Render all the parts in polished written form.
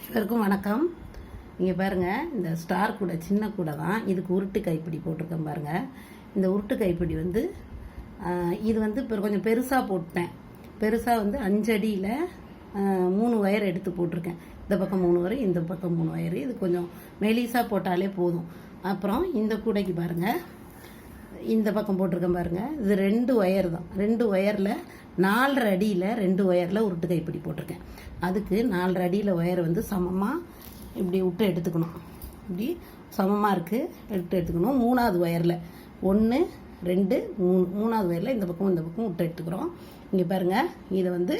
அனைவருக்கும் வணக்கம். இங்கே பாருங்கள், இந்த ஸ்டார் கூடை சின்ன கூடை தான். இதுக்கு உருட்டு கைப்பிடி போட்டிருக்கேன் பாருங்கள். இந்த உருட்டு கைப்பிடி வந்து இது வந்து இப்போ கொஞ்சம் பெருசாக போட்டேன். பெருசாக வந்து 5 அடியில் 3 ஒயர் எடுத்து போட்டிருக்கேன். இந்த பக்கம் 3 ஒயர், இந்த பக்கம் 3 ஒயர். இது கொஞ்சம் மெலிசாக போட்டாலே போதும். அப்புறம் இந்த கூடைக்கு பாருங்கள், இந்த பக்கம் போட்டிருக்கேன் பாருங்கள். இது 2 ஒயர் தான். 2 ஒயரில் 4 அடியில் 2 ஒயரில் உருட்டு கைப்பிடி போட்டிருக்கேன். அதுக்கு 4 அடியில் ஒயரை வந்து சமமாக இப்படி விட்டு எடுத்துக்கணும். இப்படி சமமாக இருக்குது, எடுத்துக்கணும். 3வது ஒயரில் 1 2 3, 3வது ஒயரில் இந்த பக்கம் விட்டு எடுத்துக்கிறோம். இங்கே பாருங்கள், இதை வந்து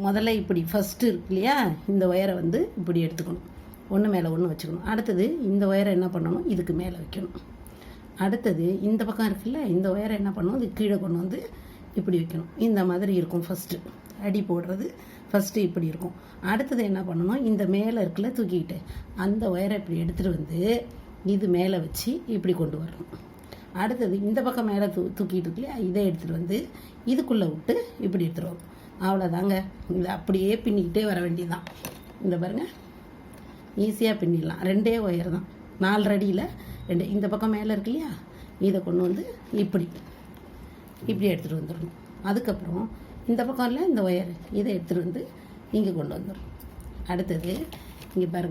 முதல்ல இப்படி ஃபஸ்ட்டு இருக்கு இல்லையா, இந்த ஒயரை வந்து இப்படி எடுத்துக்கணும். ஒன்று மேலே ஒன்று வச்சுக்கணும். அடுத்தது இந்த ஒயரை என்ன பண்ணணும், இதுக்கு மேலே வைக்கணும். அடுத்தது இந்த பக்கம் இருக்குல்ல, இந்த ஒயரை என்ன பண்ணணும், இது கீழே கொண்டு வந்து இப்படி வைக்கணும். இந்த மாதிரி இருக்கும். ஃபஸ்ட்டு அடி போடுறது ஃபஸ்ட்டு இப்படி இருக்கும். அடுத்தது என்ன பண்ணணும், இந்த மேலே இருக்குல்ல தூக்கிக்கிட்டு, அந்த ஒயரை இப்படி எடுத்துகிட்டு வந்து இது மேலே வச்சு இப்படி கொண்டு வரணும். அடுத்தது இந்த பக்கம் மேலே தூக்கிட்டு இருக்கு இல்லையா, இதை எடுத்துகிட்டு வந்து இதுக்குள்ளே விட்டு இப்படி எடுத்துகிட்டு வரும். அவ்வளோதாங்க. இதை அப்படியே பின்னிக்கிட்டே வர வேண்டியதுதான். இந்த பாருங்கள், ஈஸியாக பின்னிடலாம். 2 ஒயர் தான், 4 அடியில் 2. இந்த பக்கம் மேலே இருக்கு இல்லையா, இதை கொண்டு வந்து இப்படி எடுத்துகிட்டு வந்துடணும். அதுக்கப்புறம் இந்த பக்கம் இல்லை, இந்த ஒயர் இதை எடுத்துகிட்டு வந்து இங்கே கொண்டு வந்துடும். அடுத்தது இங்கே பாருங்கள்,